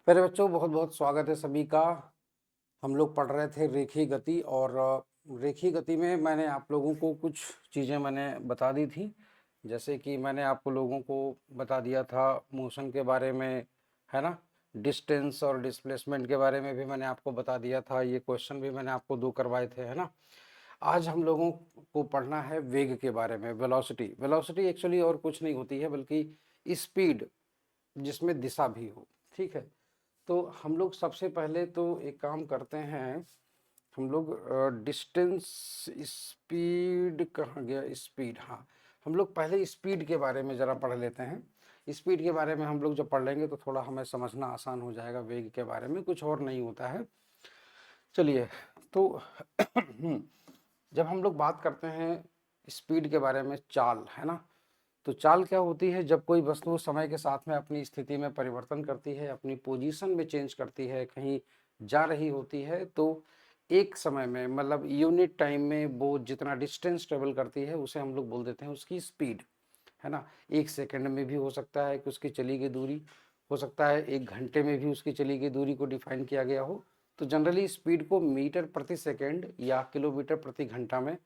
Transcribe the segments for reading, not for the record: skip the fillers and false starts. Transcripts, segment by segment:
मेरे बच्चों बहुत बहुत स्वागत है सभी का। हम लोग पढ़ रहे थे रेखीय गति और रेखीय गति में मैंने आप लोगों को कुछ चीज़ें मैंने बता दी थी। जैसे कि मैंने आप लोगों को बता दिया था मोशन के बारे में, है ना। डिस्टेंस और डिस्प्लेसमेंट के बारे में भी मैंने आपको बता दिया था। ये क्वेश्चन भी मैंने आपको 2 करवाए थे, है ना। आज हम लोगों को पढ़ना है वेग के बारे में, वेलोसिटी। वेलोसिटी एक्चुअली और कुछ नहीं होती है बल्कि स्पीड जिसमें दिशा भी हो, ठीक है। तो हम लोग सबसे पहले तो एक काम करते हैं, हम लोग डिस्टेंस, स्पीड कहाँ गया, स्पीड, हाँ। हम लोग पहले स्पीड के बारे में ज़रा पढ़ लेते हैं। स्पीड के बारे में हम लोग जब पढ़ लेंगे तो थोड़ा हमें समझना आसान हो जाएगा। वेग के बारे में कुछ और नहीं होता है। चलिए, तो जब हम लोग बात करते हैं स्पीड के बारे में, चाल, है ना। तो चाल क्या होती है? जब कोई वस्तु समय के साथ में अपनी स्थिति में परिवर्तन करती है, अपनी पोजीशन में चेंज करती है, कहीं जा रही होती है, तो एक समय में, मतलब यूनिट टाइम में वो जितना डिस्टेंस ट्रेवल करती है उसे हम लोग बोल देते हैं उसकी स्पीड, है ना। 1 सेकंड में भी हो सकता है कि उसकी चली गई दूरी, हो सकता है 1 घंटे में भी उसकी चली गई दूरी को डिफाइन किया गया हो। तो जनरली स्पीड को मीटर प्रति सेकंड या किलोमीटर प्रति घंटा में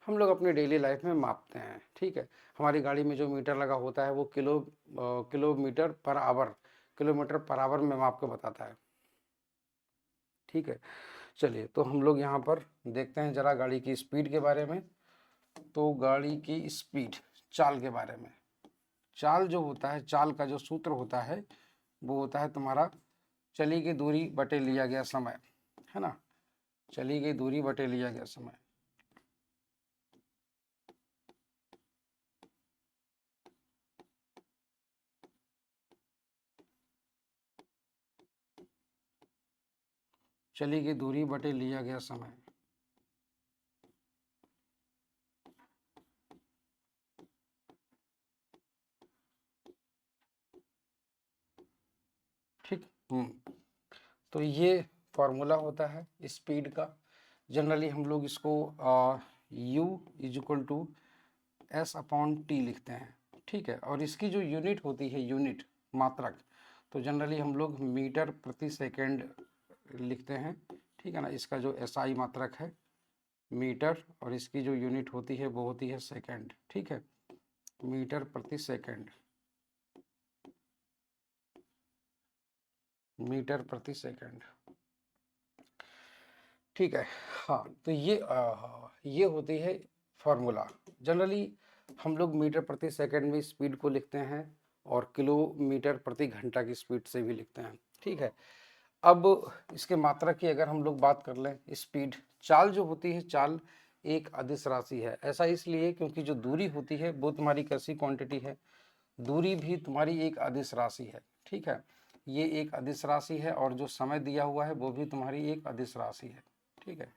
हम लोग अपने डेली लाइफ में मापते हैं, ठीक है। हमारी गाड़ी में जो मीटर लगा होता है वो kilometre per hour, kilometre per hour में माप के बताता है, ठीक है। चलिए, तो हम लोग यहाँ पर देखते हैं जरा गाड़ी की स्पीड के बारे में। तो गाड़ी की स्पीड, चाल के बारे में। चाल जो होता है, चाल का जो सूत्र होता है वो होता है तुम्हारा चली गई दूरी बटे लिया गया समय, है ना। चली गई दूरी बटे लिया गया समय। चली गई दूरी बटे लिया गया समय। ठीक। तो ये फॉर्मूला होता है स्पीड का। जनरली हम लोग इसको u is equal to s upon t लिखते हैं, ठीक है। और इसकी जो यूनिट होती है, यूनिट, मात्रक, तो जनरली हम लोग मीटर प्रति सेकंड लिखते हैं, ठीक है ना। इसका जो एसआई मात्रक है मीटर, और इसकी जो यूनिट होती है वो होती है सेकंड, ठीक है। मीटर प्रति सेकंड, मीटर प्रति सेकंड, ठीक है। हाँ, तो ये होती है फार्मूला। जनरली हम लोग मीटर प्रति सेकंड में स्पीड को लिखते हैं और किलोमीटर प्रति घंटा की स्पीड से भी लिखते हैं, ठीक है। अब इसके मात्रा की अगर हम लोग बात कर लें, स्पीड, चाल जो होती है, चाल एक अदिश राशि है। ऐसा इसलिए क्योंकि जो दूरी होती है वो तुम्हारी कैसी क्वांटिटी है, दूरी भी तुम्हारी एक अदिश राशि है, ठीक है। ये एक अदिश राशि है और जो समय दिया हुआ है वो भी तुम्हारी एक अदिश राशि है, ठीक है।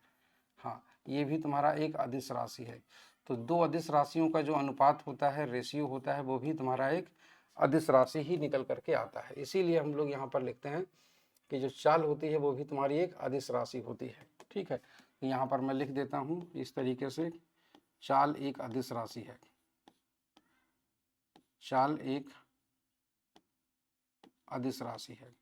हाँ, ये भी तुम्हारा एक अदिश राशि है। तो दो अदिश राशियों का जो अनुपात होता है, रेशियो होता है, वो भी तुम्हारा एक अदिश राशि ही निकल करके आता है। इसीलिए हम लोग यहाँ पर लिखते हैं कि जो चाल होती है वो भी तुम्हारी एक अदिश राशि होती है, ठीक है। तो यहाँ पर मैं लिख देता हूँ इस तरीके से, चाल एक अदिश राशि है। चाल एक अदिश राशि है।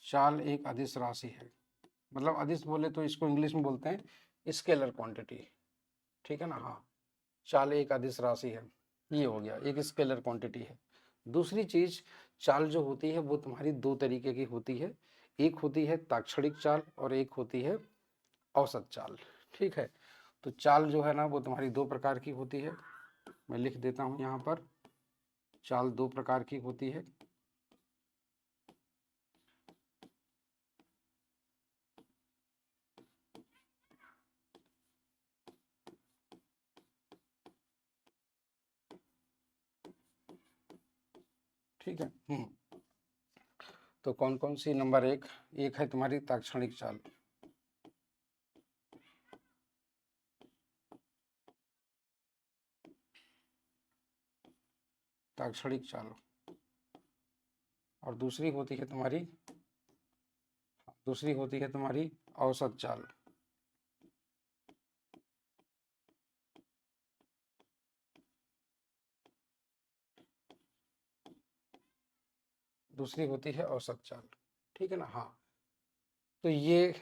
चाल एक अदिश राशि है, मतलब अदिश बोले तो इसको इंग्लिश में बोलते हैं स्केलर क्वांटिटी, ठीक है ना। हाँ, चाल एक अदिश राशि है, ये हो गया, एक स्केलर क्वांटिटी है। दूसरी चीज, चाल जो होती है वो तुम्हारी दो तरीके की होती है। एक होती है ताक्षणिक चाल और एक होती है औसत चाल, ठीक है। तो चाल जो है ना वो तुम्हारी दो प्रकार की होती है। मैं लिख देता हूँ यहाँ पर, चाल दो प्रकार की होती है। ठीक है। तो कौन कौन सी? नंबर एक, एक है तुम्हारी ताक्षणिक चाल। ताक्षणिक चाल। और दूसरी होती है तुम्हारी, दूसरी होती है तुम्हारी औसत चाल। दूसरी होती है औसत चाल, ठीक है ना। हाँ, तो ये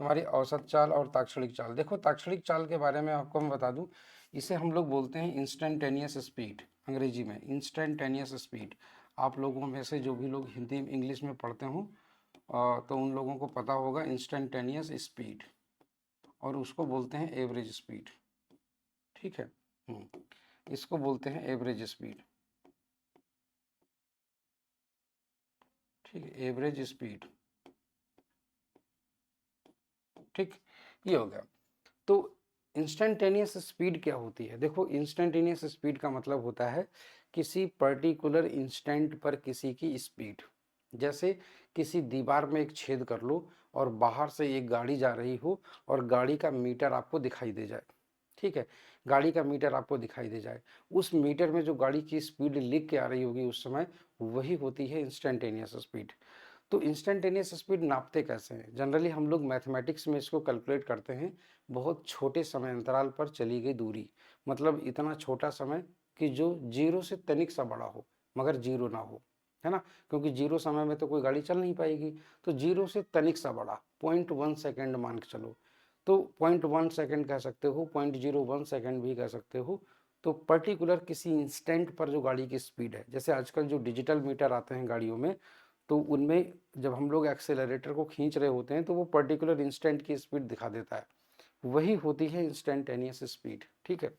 तुम्हारी औसत चाल और ताक्षणिक चाल। देखो ताक्षणिक चाल के बारे में आपको मैं बता दूं, इसे हम लोग बोलते हैं इंस्टेंटेनियस स्पीड, अंग्रेजी में इंस्टेंटेनियस स्पीड। आप लोगों में से जो भी लोग हिंदी इंग्लिश में पढ़ते हो तो उन लोगों को पता होगा इंस्टेंटेनियस स्पीड, और उसको बोलते हैं एवरेज स्पीड, ठीक है। इसको बोलते हैं एवरेज स्पीड, ठीक है, एवरेज स्पीड, ठीक। ये हो गया। तो इंस्टेंटेनियस स्पीड क्या होती है? देखो इंस्टेंटेनियस स्पीड का मतलब होता है किसी पर्टिकुलर इंस्टेंट पर किसी की स्पीड। जैसे किसी दीवार में एक छेद कर लो और बाहर से एक गाड़ी जा रही हो और गाड़ी का मीटर आपको दिखाई दे जाए, ठीक है, गाड़ी का मीटर आपको दिखाई दे जाए, उस मीटर में जो गाड़ी की स्पीड लिख के आ रही होगी उस समय, वही होती है इंस्टेंटेनियस स्पीड। तो इंस्टेंटेनियस स्पीड नापते कैसे हैं? जनरली हम लोग मैथमेटिक्स में इसको कैलकुलेट करते हैं बहुत छोटे समय अंतराल पर चली गई दूरी, मतलब इतना छोटा समय कि जो जीरो से तनिक सा बड़ा हो मगर जीरो ना हो, है ना, क्योंकि जीरो समय में तो कोई गाड़ी चल नहीं पाएगी। तो जीरो से तनिक सा बड़ा 0.1 सेकेंड मान के चलो, तो 0.1 सेकेंड कह सकते हो, 0.01 सेकेंड भी कह सकते हो। तो पर्टिकुलर किसी इंस्टेंट पर जो गाड़ी की स्पीड है, जैसे आजकल जो डिजिटल मीटर आते हैं गाड़ियों में, तो उनमें जब हम लोग एक्सेलरेटर को खींच रहे होते हैं तो वो पर्टिकुलर इंस्टेंट की स्पीड दिखा देता है, वही होती है इंस्टेंटेनियस स्पीड, ठीक है।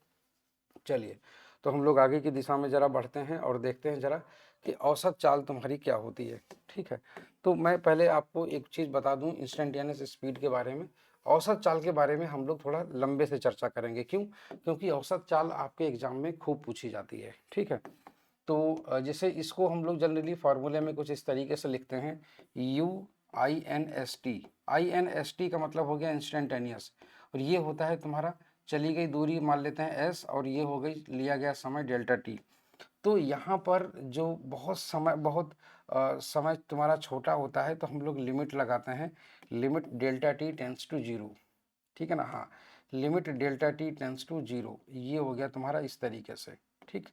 चलिए, तो हम लोग आगे की दिशा में ज़रा बढ़ते हैं और देखते हैं ज़रा कि औसत चाल तुम्हारी क्या होती है, ठीक है। तो मैं पहले आपको एक चीज़ बता दूं इंस्टेंटेनियस स्पीड के बारे में। औसत चाल के बारे में हम लोग थोड़ा लंबे से चर्चा करेंगे, क्यों? क्योंकि औसत चाल आपके एग्जाम में खूब पूछी जाती है, ठीक है। तो जैसे इसको हम लोग जनरली फार्मूले में कुछ इस तरीके से लिखते हैं, UINST। INST का मतलब हो गया इंस्टेंटेनियस, और ये होता है तुम्हारा चली गई दूरी मान लेते हैं S, और ये हो गई लिया गया समय डेल्टा टी। तो यहाँ पर जो समय तुम्हारा छोटा होता है तो हम लोग लिमिट लगाते हैं, limit delta T tends to zero, ठीक है ना। हाँ, limit delta T tends to zero, ये हो गया तुम्हारा इस तरीके से, ठीक।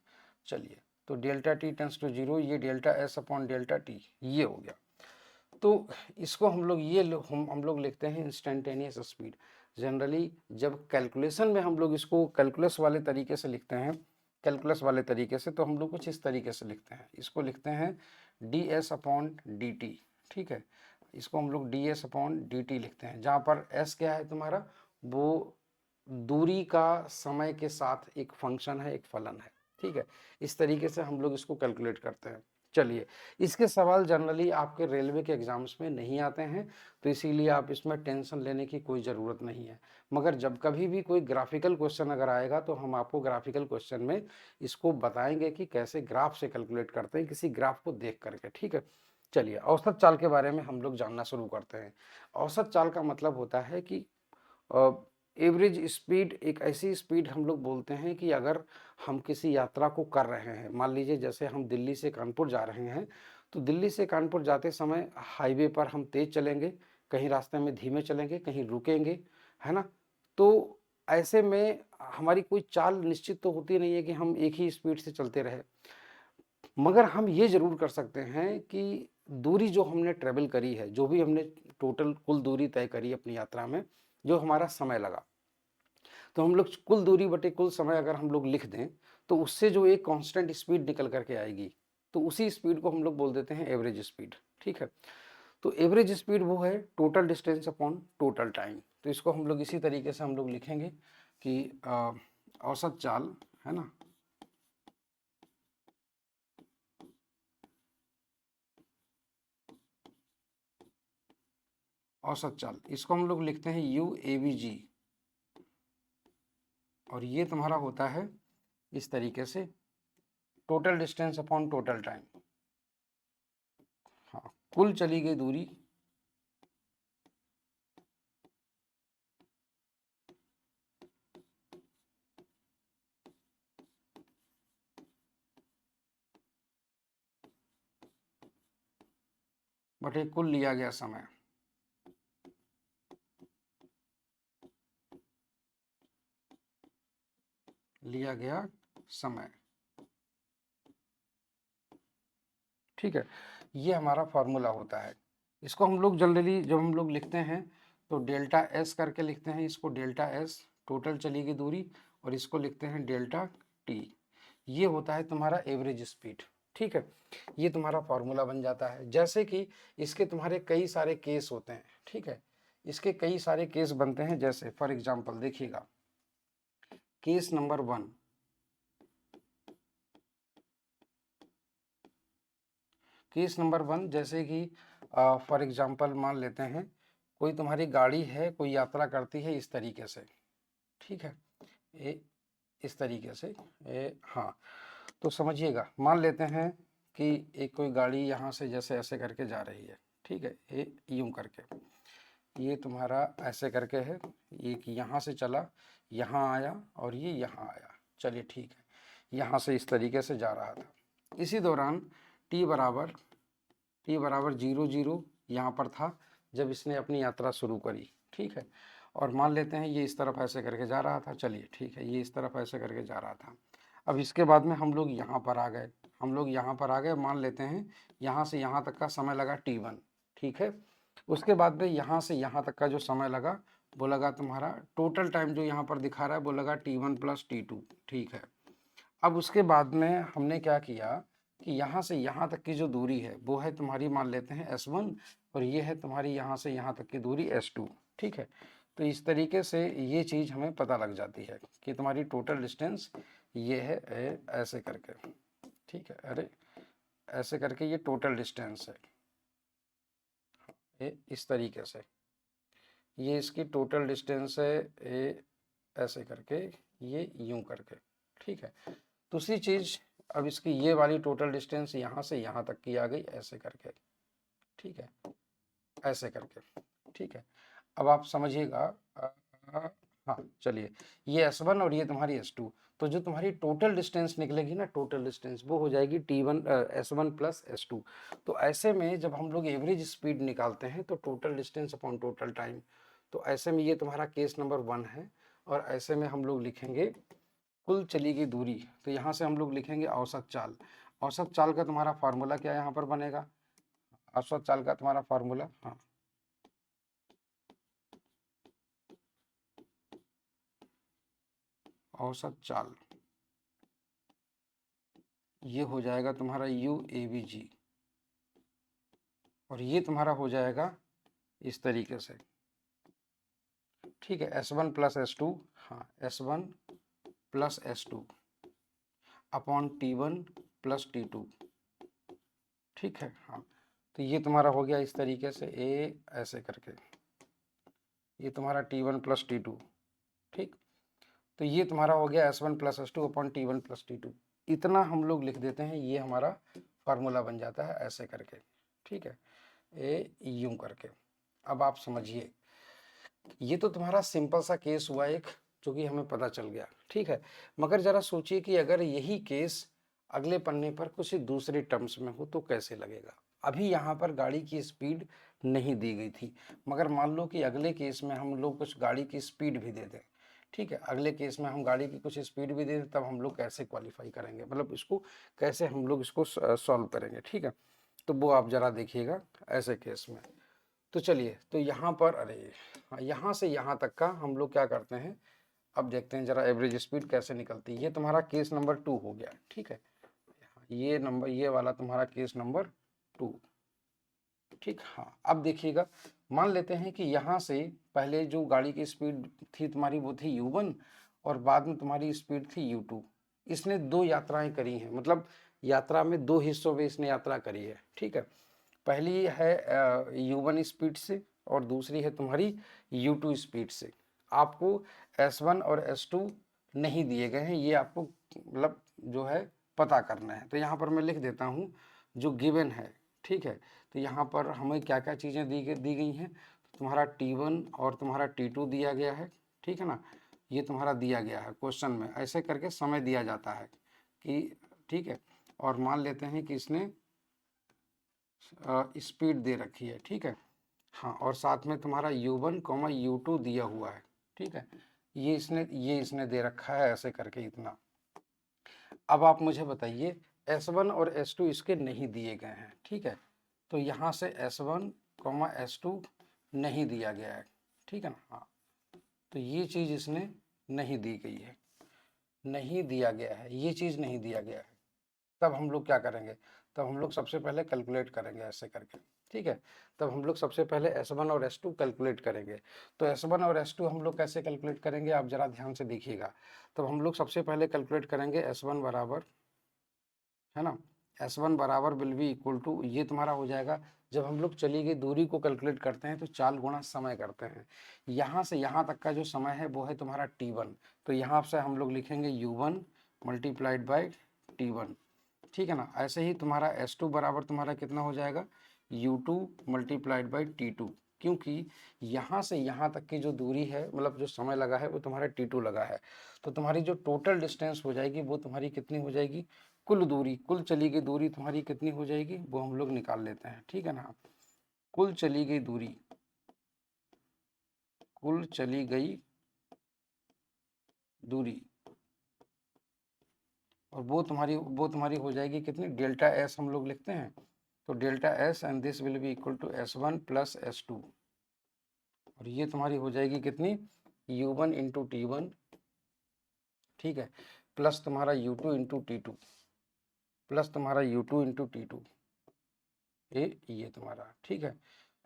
चलिए, तो delta T tends to zero, ये delta S upon delta T, ये हो गया। तो इसको हम लोग हम लोग लिखते हैं इंस्टेंटेनियस स्पीड। जनरली जब कैलकुलेशन में हम लोग इसको कैलकुलस वाले तरीके से लिखते हैं, कैलकुलस वाले तरीके से, तो हम लोग कुछ इस तरीके से लिखते हैं, इसको लिखते हैं D S upon D T, ठीक है। इसको हम लोग D S upon D T लिखते हैं, जहाँ पर एस क्या है तुम्हारा, वो दूरी का समय के साथ एक फंक्शन है, एक फलन है, ठीक है। इस तरीके से हम लोग इसको कैलकुलेट करते हैं। चलिए, इसके सवाल जनरली आपके रेलवे के एग्जाम्स में नहीं आते हैं, तो इसीलिए आप इसमें टेंशन लेने की कोई ज़रूरत नहीं है। मगर जब कभी भी कोई ग्राफिकल क्वेश्चन अगर आएगा तो हम आपको ग्राफिकल क्वेश्चन में इसको बताएंगे कि कैसे ग्राफ से कैलकुलेट करते हैं, किसी ग्राफ को देख करके, ठीक है। चलिए, औसत चाल के बारे में हम लोग जानना शुरू करते हैं। औसत चाल का मतलब होता है कि एवरेज स्पीड, एक ऐसी स्पीड हम लोग बोलते हैं कि अगर हम किसी यात्रा को कर रहे हैं, मान लीजिए जैसे हम दिल्ली से कानपुर जा रहे हैं, तो दिल्ली से कानपुर जाते समय हाईवे पर हम तेज़ चलेंगे, कहीं रास्ते में धीमे चलेंगे, कहीं रुकेंगे, है ना। तो ऐसे में हमारी कोई चाल निश्चित तो होती नहीं है कि हम एक ही स्पीड से चलते रहे, मगर हम ये ज़रूर कर सकते हैं कि दूरी जो हमने ट्रेवल करी है, जो भी हमने टोटल कुल दूरी तय करी अपनी यात्रा में, जो हमारा समय लगा, तो हम लोग कुल दूरी बटे कुल समय अगर हम लोग लिख दें, तो उससे जो एक कांस्टेंट स्पीड निकल करके आएगी, तो उसी स्पीड को हम लोग बोल देते हैं एवरेज स्पीड, ठीक है। तो एवरेज स्पीड वो है total distance upon total time. तो इसको हम लोग इसी तरीके से हम लोग लिखेंगे कि औसत चाल, है ना, औसत चाल, इसको हम लोग लिखते हैं UAVG, और ये तुम्हारा होता है इस तरीके से total distance upon total time. हाँ, कुल चली गई दूरी बटे कुल लिया गया समय, लिया गया समय, ठीक है, ये हमारा फार्मूला होता है। इसको हम लोग जनरली जब हम लोग लिखते हैं तो डेल्टा एस करके लिखते हैं, इसको डेल्टा एस टोटल चली गई दूरी, और इसको लिखते हैं डेल्टा टी। ये होता है तुम्हारा एवरेज स्पीड। ठीक है, ये तुम्हारा फार्मूला बन जाता है। जैसे कि इसके तुम्हारे कई सारे केस होते हैं। ठीक है, इसके कई सारे केस बनते हैं। जैसे फॉर एग्जांपल देखिएगा, केस नंबर 1, केस नंबर 1 जैसे कि फॉर एग्जांपल मान लेते हैं कोई तुम्हारी गाड़ी है, कोई यात्रा करती है इस तरीके से। ठीक है, इस तरीके से हाँ, तो समझिएगा, मान लेते हैं कि एक कोई गाड़ी यहाँ से जैसे ऐसे करके जा रही है। ठीक है, ये यूं करके, ये तुम्हारा ऐसे करके है, एक यहाँ से चला, यहाँ आया, और ये यहाँ आया। चलिए ठीक है, यहाँ से इस तरीके से जा रहा था। इसी दौरान टी बराबर 0 यहाँ पर था जब इसने अपनी यात्रा शुरू करी। ठीक है, और मान लेते हैं ये इस तरफ ऐसे करके जा रहा था। चलिए ठीक है, ये इस तरफ ऐसे करके जा रहा था। अब इसके बाद में हम लोग यहाँ पर आ गए, मान लेते हैं यहाँ से यहाँ तक का समय लगा t1। ठीक है, उसके बाद में यहाँ से यहाँ तक का जो समय लगा वो लगा तुम्हारा, टोटल टाइम जो यहाँ पर दिखा रहा है वो लगा t1 + t2। ठीक है, अब उसके बाद में हमने क्या किया कि यहाँ से यहाँ तक की जो दूरी है वो है तुम्हारी, मान लेते हैं s1, और ये है तुम्हारी यहाँ से यहाँ तक की दूरी s2। ठीक है, तो इस तरीके से ये चीज़ हमें पता लग जाती है कि तुम्हारी टोटल डिस्टेंस ये है ऐसे करके। ठीक है, अरे ऐसे करके ये टोटल डिस्टेंस है, ये इस तरीके से, ये इसकी टोटल डिस्टेंस है, ये ऐसे करके, ये यूं करके। ठीक है, दूसरी चीज़, अब इसकी ये वाली टोटल डिस्टेंस यहाँ से यहाँ तक की आ गई ऐसे करके। ठीक है, ऐसे करके। ठीक है, अब आप समझिएगा, हाँ चलिए, ये S1 और ये तुम्हारी S2, तो जो तुम्हारी टोटल डिस्टेंस निकलेगी ना, टोटल डिस्टेंस वो हो जाएगी T1 S1 + S2। तो ऐसे में जब हम लोग एवरेज स्पीड निकालते हैं तो total distance upon total time, तो ऐसे में ये तुम्हारा केस नंबर 1 है। और ऐसे में हम लोग लिखेंगे कुल चली गई दूरी, तो यहाँ से हम लोग लिखेंगे औसत चाल। औसत चाल का तुम्हारा फार्मूला क्या यहाँ पर बनेगा, औसत चाल का तुम्हारा फार्मूला, हाँ, औसत चाल ये हो जाएगा तुम्हारा UAVG, और ये तुम्हारा हो जाएगा इस तरीके से। ठीक है, S1 + S2, हाँ S1 + S2 upon T1 + T2। ठीक है, हाँ, तो ये तुम्हारा हो गया इस तरीके से, ऐसे करके, ये तुम्हारा T1 + T2। ठीक, तो ये तुम्हारा हो गया S1 + S2 upon T1 + T2। इतना हम लोग लिख देते हैं, ये हमारा फार्मूला बन जाता है ऐसे करके। ठीक है, यूं करके। अब आप समझिए, ये तो तुम्हारा सिंपल सा केस हुआ एक, जो कि हमें पता चल गया। ठीक है, मगर जरा सोचिए कि अगर यही केस अगले पन्ने पर कुछ दूसरे टर्म्स में हो तो कैसे लगेगा। अभी यहाँ पर गाड़ी की स्पीड नहीं दी गई थी, मगर मान लो कि अगले केस में हम लोग कुछ गाड़ी की स्पीड भी दे दें। ठीक है, अगले केस में हम गाड़ी की कुछ स्पीड भी दे दें, तब हम लोग कैसे क्वालिफाई करेंगे, मतलब इसको कैसे हम लोग इसको सॉल्व करेंगे। ठीक है, तो वो आप जरा देखिएगा ऐसे केस में। तो चलिए, तो यहाँ पर, अरे हाँ, यहाँ से यहाँ तक का हम लोग क्या करते हैं, अब देखते हैं जरा एवरेज स्पीड कैसे निकलती है। ये तुम्हारा केस नंबर 2 हो गया। ठीक है, ये वाला तुम्हारा केस नंबर 2। ठीक, हाँ, अब देखिएगा, मान लेते हैं कि यहाँ से पहले जो गाड़ी की स्पीड थी तुम्हारी वो थी U1, और बाद में तुम्हारी स्पीड थी U2। इसने 2 यात्राएं करी हैं, मतलब यात्रा में 2 हिस्सों में इसने यात्रा करी है। ठीक है, पहली है U1 स्पीड से, और दूसरी है तुम्हारी U2 स्पीड से। आपको S1 और S2 नहीं दिए गए हैं, ये आपको मतलब जो है पता करना है। तो यहाँ पर मैं लिख देता हूँ जो गिवन है। ठीक है, तो यहाँ पर हमें क्या क्या चीज़ें दी गई हैं, तो तुम्हारा T1 और तुम्हारा T2 दिया गया है। ठीक है ना, ये तुम्हारा दिया गया है क्वेश्चन में, ऐसे करके समय दिया जाता है कि, ठीक है, और मान लेते हैं कि इसने स्पीड दे रखी है। ठीक है, हाँ, और साथ में तुम्हारा U1, U2 दिया हुआ है। ठीक है, ये इसने दे रखा है ऐसे करके इतना। अब आप मुझे बताइए S1 और S2 इसके नहीं दिए गए हैं, ठीक है। तो यहाँ से S1, S2 नहीं दिया गया है, ठीक है ना। हाँ, तो ये चीज़ इसने नहीं दी गई है, नहीं दिया गया है, ये चीज़ नहीं दिया गया है। तब हम लोग क्या करेंगे, तब हम लोग सबसे पहले कैलकुलेट करेंगे ऐसे करके, ठीक है। तब हम लोग सबसे पहले S1 और S2 कैलकुलेट करेंगे। तो S1 और S2 हम लोग कैसे कैलकुलेट करेंगे, आप ज़रा ध्यान से देखिएगा। तब हम लोग सबसे पहले कैलकुलेट करेंगे S1 बराबर, है ना, S1 बराबर विल बी इक्वल टू, ये तुम्हारा हो जाएगा, जब हम लोग चली गई दूरी को कैलकुलेट करते हैं तो चाल गुणा समय करते हैं। यहाँ से यहाँ तक का जो समय है वो है तुम्हारा T1, तो यहाँ से हम लोग लिखेंगे U1 मल्टीप्लाइड बाई T1, ठीक है ना। ऐसे ही तुम्हारा S2 बराबर तुम्हारा कितना हो जाएगा, U2 मल्टीप्लाइड बाई T2, क्योंकि यहाँ से यहाँ तक की जो दूरी है, मतलब जो समय लगा है वो तुम्हारा T2 लगा है। तो तुम्हारी जो टोटल डिस्टेंस हो जाएगी वो तुम्हारी कितनी हो जाएगी, कुल दूरी, कुल चली गई दूरी तुम्हारी कितनी हो जाएगी वो हम लोग निकाल लेते हैं, ठीक है ना। कुल चली गई दूरी, कुल चली गई दूरी, और वो तुम्हारी हो जाएगी कितनी, डेल्टा एस हम लोग लिखते हैं। तो delta s and this will be equal to S1 plus S2, और ये तुम्हारी हो जाएगी कितनी, U1 इंटू T1, ठीक है, प्लस तुम्हारा U2 इंटू T2, प्लस तुम्हारा U2 इंटू T2, ये तुम्हारा, ठीक है।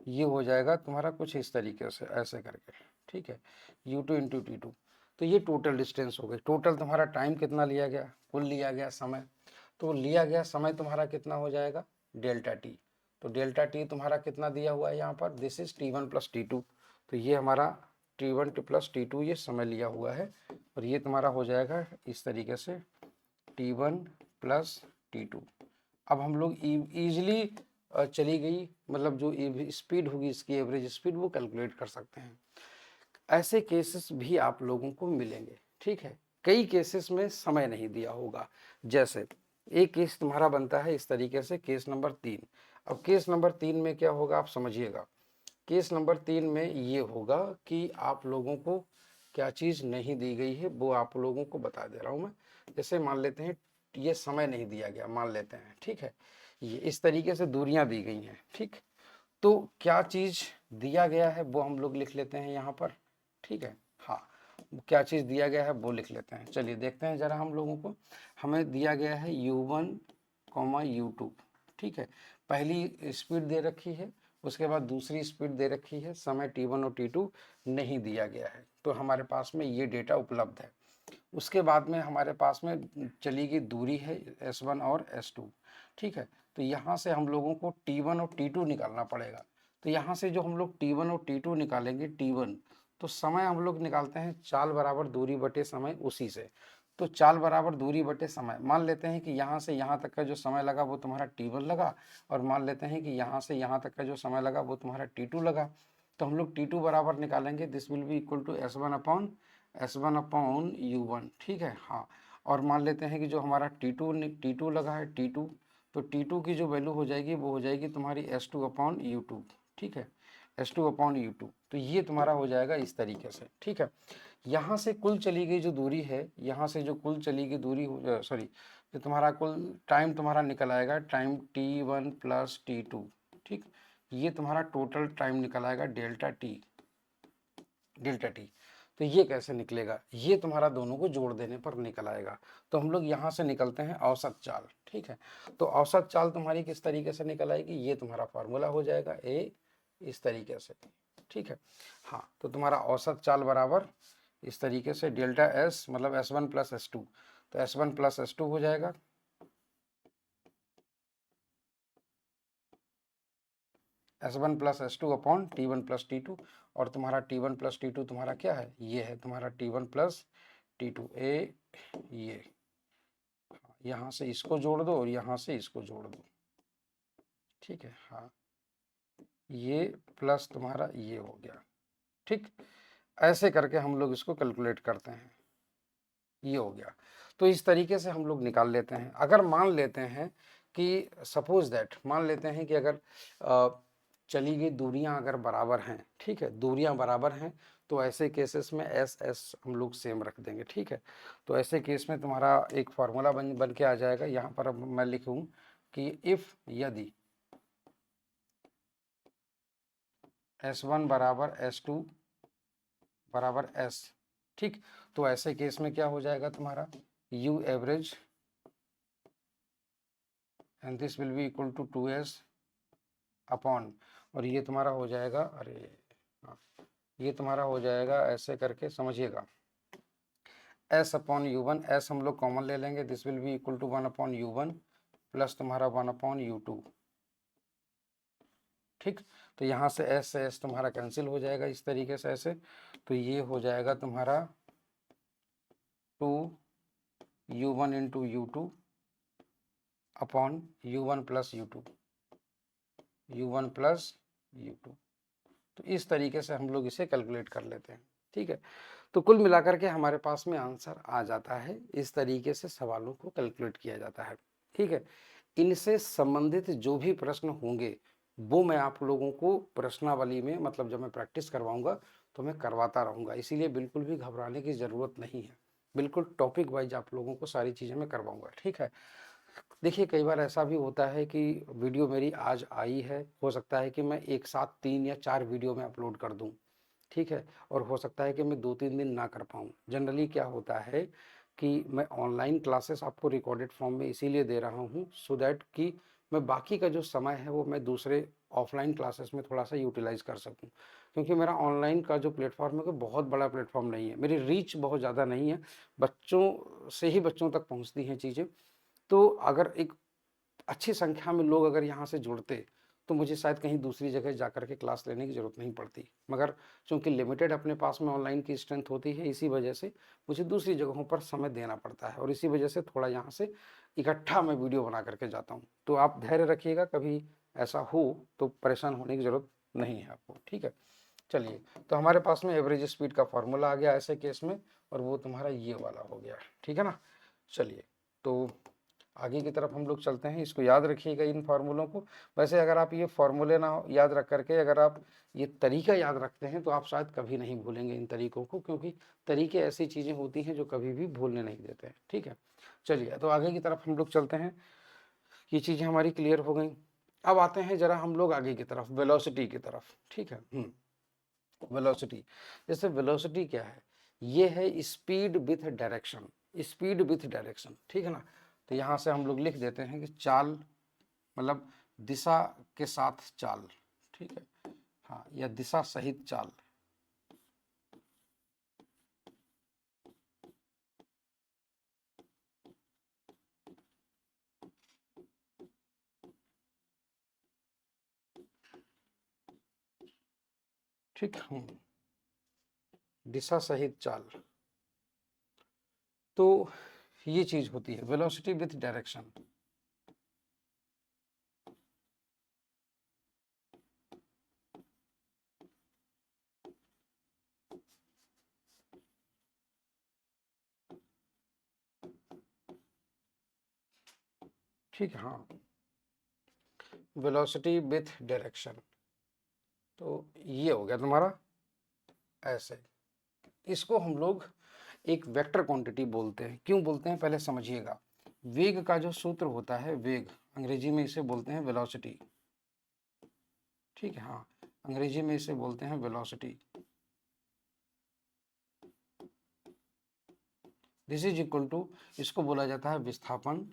ये हो जाएगा तुम्हारा कुछ इस तरीके से ऐसे करके, ठीक है, U2 इंटू T2। तो ये टोटल डिस्टेंस हो गई। टोटल तुम्हारा टाइम कितना लिया गया, कुल लिया गया समय, तो लिया गया समय तुम्हारा कितना हो जाएगा, डेल्टा टी। तो डेल्टा टी तुम्हारा कितना दिया हुआ है यहाँ पर, this is T1 plus T2, तो ये हमारा T1 प्लस T2 ये समय लिया हुआ है, और ये तुम्हारा हो जाएगा इस तरीके से T1 प्लस T2। अब हम लोग ईजिली चली गई, मतलब जो स्पीड होगी इसकी एवरेज स्पीड वो कैलकुलेट कर सकते हैं। ऐसे केसेस भी आप लोगों को मिलेंगे, ठीक है। कई केसेस में समय नहीं दिया होगा, जैसे एक केस तुम्हारा बनता है इस तरीके से, केस नंबर 3। अब केस नंबर 3 में क्या होगा आप समझिएगा। केस नंबर 3 में ये होगा कि आप लोगों को क्या चीज़ नहीं दी गई है वो आप लोगों को बता दे रहा हूँ मैं। जैसे मान लेते हैं ये समय नहीं दिया गया, मान लेते हैं, ठीक है, ये इस तरीके से दूरियां दी गई हैं, ठीक। तो क्या चीज़ दिया गया है वो हम लोग लिख लेते हैं यहाँ पर, ठीक है। हाँ, क्या चीज़ दिया गया है वो लिख लेते हैं। चलिए देखते हैं ज़रा हम लोगों को। हमें दिया गया है U1 U2, ठीक है। पहली स्पीड दे रखी है, उसके बाद दूसरी स्पीड दे रखी है, समय T1 और T2 नहीं दिया गया है, तो हमारे पास में ये डेटा उपलब्ध है। उसके बाद में हमारे पास में चली गई दूरी है S1 और S2, ठीक है। तो यहाँ से हम लोगों को T1 और T2 निकालना पड़ेगा। तो यहाँ से जो हम लोग T1 और T2 निकालेंगे, T1 तो समय हम लोग निकालते हैं चाल बराबर दूरी बटे समय, उसी से। तो चाल बराबर दूरी बटे समय, मान लेते हैं कि यहाँ से यहाँ तक का जो समय लगा वो तुम्हारा T1 लगा, और मान लेते हैं कि यहाँ से यहाँ तक का जो समय लगा वो तुम्हारा T2 लगा। तो हम लोग T2 बराबर निकालेंगे, this will be equal to S1 upon U1, ठीक है। हाँ, और मान लेते हैं कि जो हमारा T2 लगा है, T2, तो T2 की जो वैल्यू हो जाएगी वो हो जाएगी तुम्हारी S2 अपॉन U2, ठीक है, S2 अपॉन U2। तो ये तुम्हारा हो जाएगा इस तरीके से, ठीक है। यहाँ से कुल चली गई जो दूरी है, यहाँ से जो कुल चली गई दूरी, सॉरी, जो तुम्हारा कुल टाइम तुम्हारा निकल आएगा, टाइम T1 प्लस T2, ठीक, ये तुम्हारा टोटल टाइम निकल आएगा डेल्टा टी। तो ये कैसे निकलेगा, ये तुम्हारा दोनों को जोड़ देने पर निकल आएगा। तो हम लोग यहाँ से निकलते हैं औसत चाल, ठीक है। तो औसत चाल तुम्हारी किस तरीके से निकल आएगी, ये तुम्हारा फार्मूला हो जाएगा ए, इस तरीके से, ठीक है। हाँ, तो तुम्हारा औसत चाल बराबर इस तरीके से डेल्टा एस, मतलब S1 प्लस S2, तो S1 प्लस S2 हो जाएगा, S1 plus S2 upon T1 plus T2, और तुम्हारा T1 प्लस T2 तुम्हारा क्या है, ये है तुम्हारा T1 प्लस T2 ए, ये यहाँ से इसको जोड़ दो और यहाँ से इसको जोड़ दो, ठीक है। हाँ, ये प्लस तुम्हारा ये हो गया, ठीक। ऐसे करके हम लोग इसको कैलकुलेट करते हैं, ये हो गया। तो इस तरीके से हम लोग निकाल लेते हैं। अगर मान लेते हैं कि सपोज दैट, मान लेते हैं कि अगर चली गई दूरियां अगर बराबर हैं, ठीक है, दूरियां बराबर हैं, तो ऐसे केसेस में एस एस हम लोग सेम रख देंगे, ठीक है। तो ऐसे केस में तुम्हारा एक फार्मूला बन के आ जाएगा। यहाँ पर अब मैं लिखूँ कि इफ़ यदि S1 बराबर S2 बराबर S, ठीक। तो ऐसे केस में क्या हो जाएगा तुम्हारा U average and this will be equal to 2S upon, और ये तुम्हारा हो जाएगा, अरे हाँ, ये तुम्हारा हो जाएगा ऐसे करके समझिएगा, S अपॉन U1, S हम लोग कॉमन ले लेंगे, this will be equal to 1 upon U1 plus तुम्हारा 1 अपॉन U2, ठीक। तो यहाँ से S से S तुम्हारा कैंसिल हो जाएगा इस तरीके से ऐसे। तो ये हो जाएगा तुम्हारा 2U1 into U2 upon U1 plus U2, U1 plus U2। तो इस तरीके से हम लोग इसे कैलकुलेट कर लेते हैं, ठीक है। तो कुल मिलाकर के हमारे पास में आंसर आ जाता है। इस तरीके से सवालों को कैलकुलेट किया जाता है, ठीक है। इनसे संबंधित जो भी प्रश्न होंगे वो मैं आप लोगों को प्रश्नावली में, मतलब जब मैं प्रैक्टिस करवाऊंगा तो मैं करवाता रहूंगा, इसीलिए बिल्कुल भी घबराने की ज़रूरत नहीं है। बिल्कुल टॉपिक वाइज आप लोगों को सारी चीज़ें मैं करवाऊंगा, ठीक है। देखिए कई बार ऐसा भी होता है कि वीडियो मेरी आज आई है, हो सकता है कि मैं एक साथ 3 या 4 वीडियो में अपलोड कर दूं, ठीक है। और हो सकता है कि मैं 2-3 दिन ना कर पाऊँ। जनरली क्या होता है कि मैं ऑनलाइन क्लासेस आपको रिकॉर्डेड फॉर्म में इसीलिए दे रहा हूँ सो दैट कि मैं बाकी का जो समय है वो मैं दूसरे ऑफलाइन क्लासेस में थोड़ा सा यूटिलाइज कर सकूँ, क्योंकि मेरा ऑनलाइन का जो प्लेटफॉर्म है वो बहुत बड़ा प्लेटफॉर्म नहीं है, मेरी रीच बहुत ज़्यादा नहीं है, बच्चों से ही बच्चों तक पहुँचती हैं चीज़ें। तो अगर एक अच्छी संख्या में लोग अगर यहाँ से जुड़ते तो मुझे शायद कहीं दूसरी जगह जाकर के क्लास लेने की ज़रूरत नहीं पड़ती, मगर चूंकि लिमिटेड अपने पास में ऑनलाइन की स्ट्रेंथ होती है, इसी वजह से मुझे दूसरी जगहों पर समय देना पड़ता है, और इसी वजह से थोड़ा यहाँ से इकट्ठा मैं वीडियो बना करके जाता हूँ। तो आप धैर्य रखिएगा, कभी ऐसा हो तो परेशान होने की ज़रूरत नहीं है आपको, ठीक है। चलिए, तो हमारे पास में एवरेज स्पीड का फॉर्मूला आ गया ऐसे केस में, और वो तुम्हारा ये वाला हो गया, ठीक है ना। चलिए, तो आगे की तरफ हम लोग चलते हैं। इसको याद रखिएगा इन फार्मूलों को। वैसे अगर आप ये फार्मूले ना याद रख करके अगर आप ये तरीका याद रखते हैं तो आप शायद कभी नहीं भूलेंगे इन तरीकों को, क्योंकि तरीके ऐसी चीज़ें होती हैं जो कभी भी भूलने नहीं देते हैं, ठीक है। चलिए, तो आगे की तरफ हम लोग चलते हैं। ये चीज़ें हमारी क्लियर हो गई। अब आते हैं जरा हम लोग आगे की तरफ, वेलोसिटी की तरफ, ठीक है। वेलोसिटी, जैसे वेलोसिटी क्या है, ये है speed with direction, speed with direction, ठीक है ना। तो यहाँ से हम लोग लिख देते हैं कि चाल मतलब दिशा के साथ चाल, ठीक है, हाँ, या दिशा सहित चाल। ठीक, दिशा सहित चाल। तो ये चीज होती है वेलोसिटी विथ डायरेक्शन। ठीक है, हाँ, वेलोसिटी विथ डायरेक्शन। तो ये हो गया तुम्हारा ऐसे। इसको हम लोग एक वेक्टर क्वांटिटी बोलते हैं। क्यों बोलते हैं पहले समझिएगा। वेग का जो सूत्र होता है, वेग, अंग्रेजी में इसे बोलते हैं वेलोसिटी, ठीक है, हाँ, अंग्रेजी में इसे बोलते हैं velocity. This is equal to, इसको बोला जाता है विस्थापन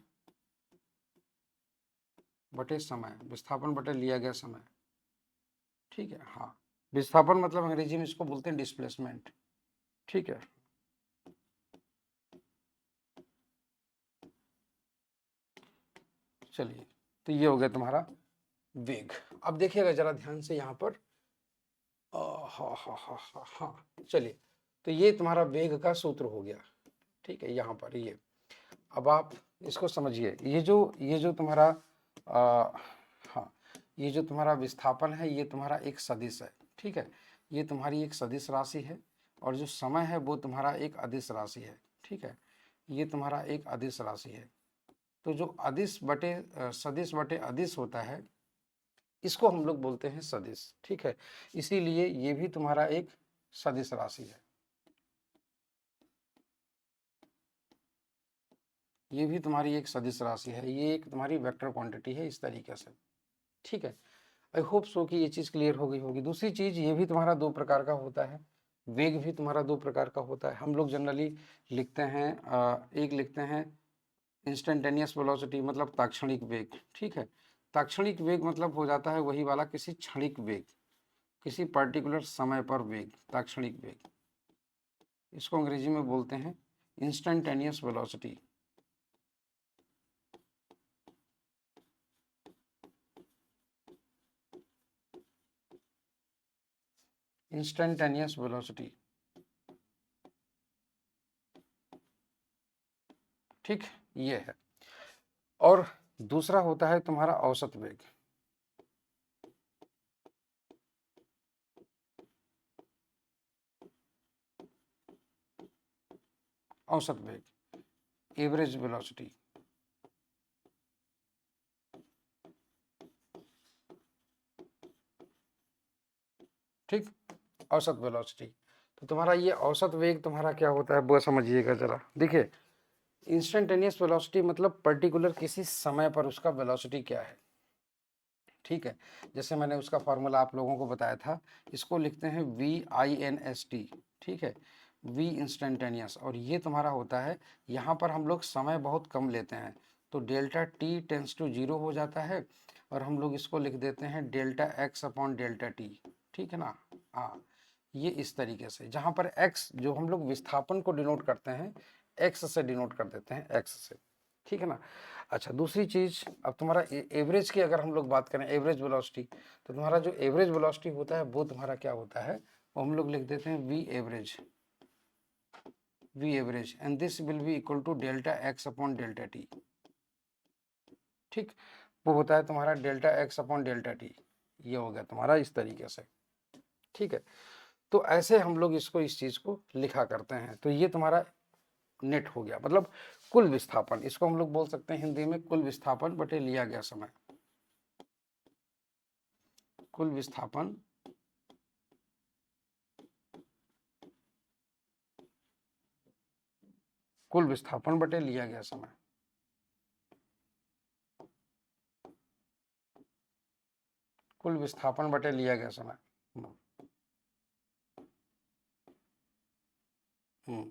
बटे समय, विस्थापन बटे लिया गया समय, ठीक है, हाँ। विस्थापन मतलब अंग्रेजी में इसको बोलते हैं डिस्प्लेसमेंट, ठीक है। चलिए, तो ये हो गया तुम्हारा वेग। अब देखिएगा जरा ध्यान से यहाँ पर, हाँ हाँ हाँ हाँ हाँ, चलिए, तो ये तुम्हारा वेग का सूत्र हो गया, ठीक है। यहाँ पर ये, अब आप इसको समझिए, ये जो तुम्हारा हाँ, ये जो तुम्हारा विस्थापन है ये तुम्हारा एक सदिश है, ठीक है। ये तुम्हारी एक सदिश राशि है, और जो समय है वो तुम्हारा एक अदिश राशि है, ठीक है। ये तुम्हारा एक अदिश राशि है। तो जो अदिश बटे सदिश बटे अदिश होता है, इसको हम लोग बोलते हैं सदिश, ठीक है। इसीलिए ये भी तुम्हारा एक सदिश राशि है। ये भी तुम्हारी एक सदिश राशि है, ये एक तुम्हारी वेक्टर क्वांटिटी है इस तरीके से। ठीक है, आई होप सो कि ये चीज़ क्लियर हो गई होगी। दूसरी चीज़, ये भी तुम्हारा दो प्रकार का होता है, वेग भी तुम्हारा दो प्रकार का होता है। हम लोग जनरली लिखते हैं, एक लिखते हैं इंस्टेंटेनियस वेलोसिटी, मतलब ताक्षणिक वेग। ठीक है, ताक्षणिक वेग मतलब हो जाता है वही वाला किसी क्षणिक वेग, किसी पर्टिकुलर समय पर वेग, ताक्षणिक वेग। इसको अंग्रेजी में बोलते हैं इंस्टेंटेनियस वेलोसिटी। इंस्टेंटेनियस वेलोसिटी, ठीक, ये है। और दूसरा होता है तुम्हारा औसत वेग। औसत वेग, एवरेज वेलोसिटी। ठीक, औसत वेलोसिटी। तो तुम्हारा ये औसत वेग तुम्हारा क्या होता है वो समझिएगा जरा। देखिए, इंस्टेंटेनियस वेलोसिटी मतलब पर्टिकुलर किसी समय पर उसका वेलोसिटी क्या है। ठीक है, जैसे मैंने उसका फॉर्मूला आप लोगों को बताया था, इसको लिखते हैं VINST। ठीक है, V इंस्टेंटेनियस, और ये तुम्हारा होता है, यहाँ पर हम लोग समय बहुत कम लेते हैं, तो डेल्टा T टेंस टू 0 हो जाता है, और हम लोग इसको लिख देते हैं delta X upon delta T। ठीक है ना, हाँ, ये इस तरीके से, जहाँ पर X जो हम लोग विस्थापन को डिनोट करते हैं, X से डिनोट कर देते हैं, X से। ठीक है ना। अच्छा, दूसरी चीज़, अब तुम्हारा एवरेज की अगर हम लोग बात करें, एवरेज वेलोसिटी, तो तुम्हारा जो एवरेज वेलोसिटी होता है वो तुम्हारा क्या होता है, वो हम लोग लिख देते हैं V average, and this will be equal to delta X upon delta T। ठीक, वो होता है तुम्हारा delta X upon delta T। ये हो गया तुम्हारा इस तरीके से। ठीक है, तो ऐसे हम लोग इसको, इस चीज़ को लिखा करते हैं। तो ये तुम्हारा नेट हो गया, मतलब कुल विस्थापन, इसको हम लोग बोल सकते हैं हिंदी में कुल विस्थापन बटे लिया गया समय। कुल विस्थापन कुल विस्थापन बटे लिया गया समय। कुल विस्थापन बटे लिया गया समय। हम्म,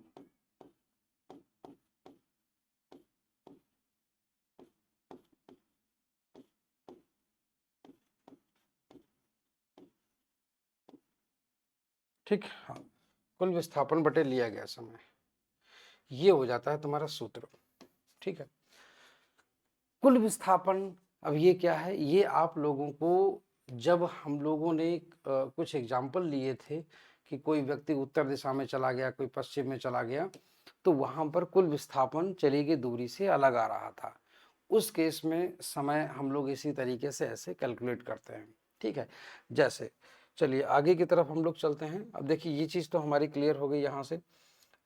ठीक, हाँ, कुल विस्थापन बटे लिया गया समय, ये हो जाता है तुम्हारा सूत्र। ठीक है, कुल विस्थापन, अब ये क्या है, ये आप लोगों को, जब हम लोगों ने कुछ एग्जाम्पल लिए थे कि कोई व्यक्ति उत्तर दिशा में चला गया, कोई पश्चिम में चला गया, तो वहां पर कुल विस्थापन चली गई दूरी से अलग आ रहा था। उस केस में समय हम लोग इसी तरीके से ऐसे कैलकुलेट करते हैं। ठीक है, जैसे चलिए आगे की तरफ हम लोग चलते हैं। अब देखिए, ये चीज़ तो हमारी क्लियर हो गई यहाँ से।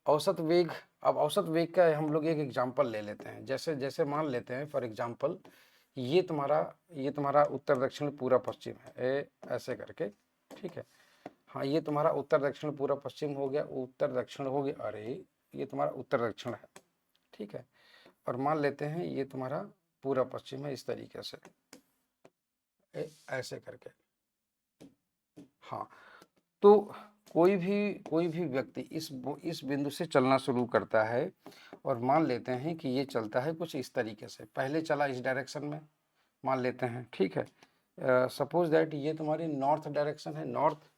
औसत वेग, अब औसत वेग का हम लोग एक एग्जांपल ले लेते हैं। जैसे जैसे मान लेते हैं फॉर एग्जांपल, ये तुम्हारा उत्तर दक्षिण पूरा पश्चिम है, ऐसे करके। ठीक है, हाँ, ये तुम्हारा उत्तर दक्षिण पूरा पश्चिम हो गया, उत्तर दक्षिण हो गया, अरे ये तुम्हारा उत्तर दक्षिण है। ठीक है, और मान लेते हैं ये तुम्हारा पूरा पश्चिम है, इस तरीके से, ऐसे करके। हाँ, तो कोई भी व्यक्ति इस बिंदु से चलना शुरू करता है, और मान लेते हैं कि ये चलता है कुछ इस तरीके से, पहले चला इस डायरेक्शन में, मान लेते हैं। ठीक है, सपोज दैट ये तुम्हारी नॉर्थ डायरेक्शन है, नॉर्थ।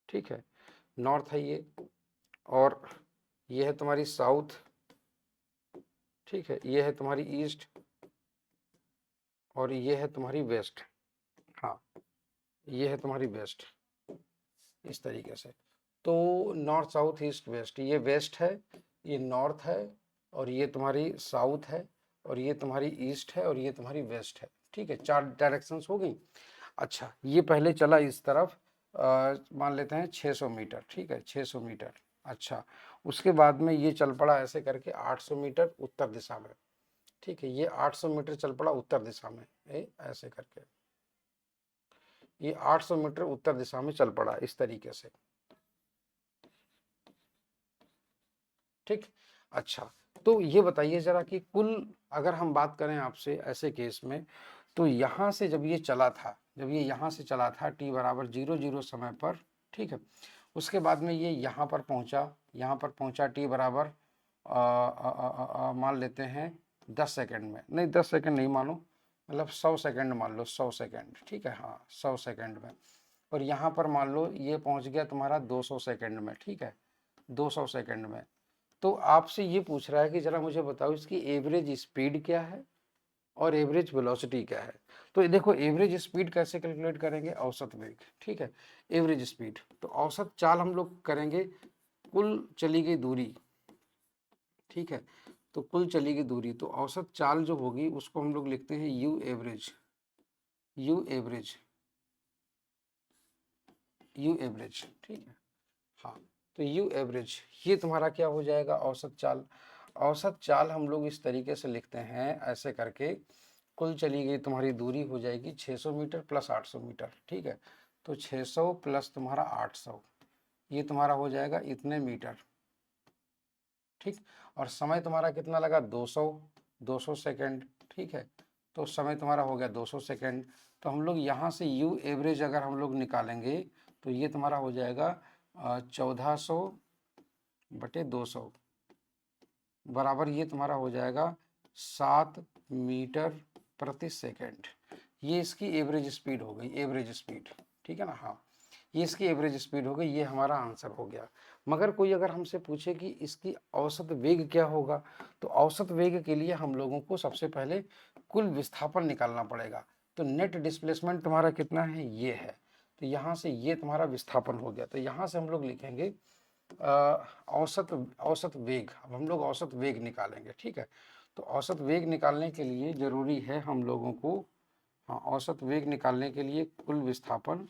ठीक है, नॉर्थ है ये, और ये है तुम्हारी साउथ। ठीक है, ये है तुम्हारी ईस्ट, और ये है तुम्हारी वेस्ट। हाँ, ये है तुम्हारी वेस्ट, इस तरीके से। तो नॉर्थ साउथ ईस्ट वेस्ट, ये वेस्ट है, ये नॉर्थ है, और ये तुम्हारी साउथ है, और ये तुम्हारी ईस्ट है, और ये तुम्हारी वेस्ट है। ठीक है, 4 डायरेक्शंस हो गई। अच्छा, ये पहले चला इस तरफ, मान लेते हैं 600 मीटर। ठीक है, 600 मीटर। अच्छा, उसके बाद में ये चल पड़ा ऐसे करके 800 मीटर उत्तर दिशा में। ठीक है, ये 800 मीटर चल पड़ा उत्तर दिशा में, ऐसे करके, ये 800 मीटर उत्तर दिशा में चल पड़ा इस तरीके से। ठीक। अच्छा, तो ये बताइए ज़रा कि कुल अगर हम बात करें आपसे ऐसे केस में, तो यहाँ से जब ये चला था, जब ये यहाँ से चला था t बराबर 0 समय पर, ठीक है, उसके बाद में ये यहाँ पर पहुँचा, यहाँ पर पहुँचा t बराबर मान लेते हैं 10 सेकंड में, नहीं 10 सेकंड नहीं मानो, मतलब 100 सेकंड मान लो, 100 सेकंड, ठीक है, हाँ 100 सेकंड में। और यहाँ पर मान लो ये पहुँच गया तुम्हारा 200 सेकंड में, ठीक है, 200 सेकंड में। तो आपसे ये पूछ रहा है कि ज़रा मुझे बताओ इसकी एवरेज स्पीड क्या है और एवरेज वेलोसिटी क्या है। तो ये देखो, एवरेज स्पीड कैसे कैलकुलेट करेंगे, औसत वेग, ठीक है, एवरेज स्पीड। तो औसत चाल हम लोग करेंगे कुल चली गई दूरी, ठीक है, तो कुल चली गई दूरी, तो औसत चाल जो होगी उसको हम लोग लिखते हैं you average, you average, you average, ठीक है, हाँ। तो यू एवरेज ये तुम्हारा क्या हो जाएगा, औसत चाल। औसत चाल हम लोग इस तरीके से लिखते हैं ऐसे करके, कुल चली गई तुम्हारी दूरी हो जाएगी 600 मीटर प्लस 800 मीटर, ठीक है, तो 600 प्लस तुम्हारा 800, ये तुम्हारा हो जाएगा इतने मीटर, ठीक। और समय तुम्हारा कितना लगा, 200, 200 सेकेंड, ठीक है, तो समय तुम्हारा हो गया 200 सेकेंड। तो हम लोग यहाँ से यू एवरेज अगर हम लोग निकालेंगे तो ये तुम्हारा हो जाएगा 1400 बटे 200 बराबर ये तुम्हारा हो जाएगा 7 मीटर प्रति सेकेंड। ये इसकी एवरेज स्पीड हो गई, एवरेज स्पीड, ठीक है ना, हाँ, ये इसकी एवरेज स्पीड हो गई, ये हमारा आंसर हो गया। मगर कोई अगर हमसे पूछे कि इसकी औसत वेग क्या होगा, तो औसत वेग के लिए हम लोगों को सबसे पहले कुल विस्थापन निकालना पड़ेगा। तो नेट डिस्प्लेसमेंट तुम्हारा कितना है, ये है, तो यहाँ से ये तुम्हारा विस्थापन हो गया। तो यहाँ से हम लोग लिखेंगे औसत, औसत वेग। अब हम लोग औसत वेग निकालेंगे, ठीक है। तो औसत वेग निकालने के लिए जरूरी है हम लोगों को, हाँ, औसत वेग निकालने के लिए कुल विस्थापन,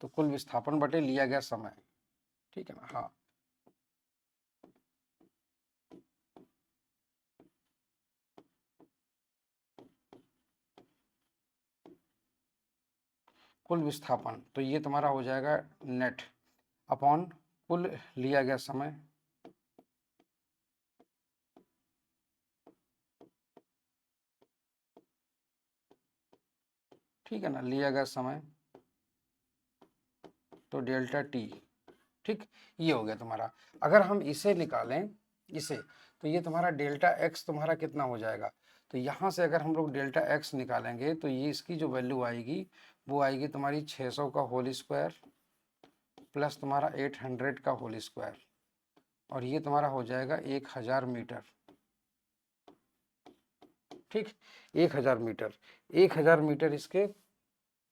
तो कुल विस्थापन बटे लिया गया समय, ठीक है ना, हाँ। कुल विस्थापन तो ये तुम्हारा हो जाएगा नेट अपॉन कुल लिया गया समय, ठीक है ना, लिया गया समय, तो डेल्टा टी, ठीक, ये हो गया तुम्हारा। अगर हम इसे निकालें, इसे, तो ये तुम्हारा डेल्टा एक्स तुम्हारा कितना हो जाएगा। तो यहाँ से अगर हम लोग डेल्टा एक्स निकालेंगे तो ये इसकी जो वैल्यू आएगी वो आएगी तुम्हारी 600 का होल स्क्वायर प्लस तुम्हारा 800 का होल स्क्वायर, और ये तुम्हारा हो जाएगा 1000 मीटर, ठीक, 1000 मीटर, 1000 मीटर इसके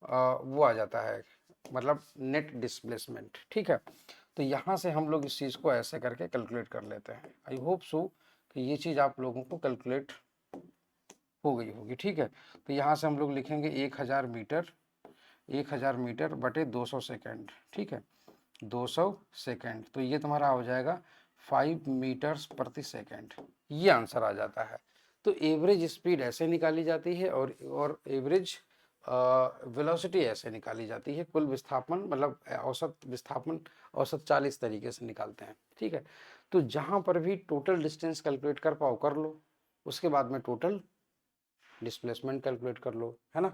वो आ जाता है, मतलब नेट डिस्प्लेसमेंट, ठीक है। तो यहाँ से हम लोग इस चीज़ को ऐसे करके कैलकुलेट कर लेते हैं। आई होप सो कि ये चीज़ आप लोगों को कैलकुलेट हो गई होगी, ठीक है। तो यहाँ से हम लोग लिखेंगे 1000 मीटर, 1000 मीटर बटे 200 सेकेंड, ठीक है, 200 सेकेंड, तो ये तुम्हारा हो जाएगा 5 मीटर्स प्रति सेकेंड, ये आंसर आ जाता है। तो एवरेज स्पीड ऐसे निकाली जाती है और एवरेज वेलोसिटी ऐसे निकाली जाती है। कुल विस्थापन मतलब औसत विस्थापन, औसत चाल इस तरीके से निकालते हैं, ठीक है। तो जहाँ पर भी टोटल डिस्टेंस कैलकुलेट कर पाओ कर लो, उसके बाद में टोटल डिस्प्लेसमेंट कैलकुलेट कर लो, है ना।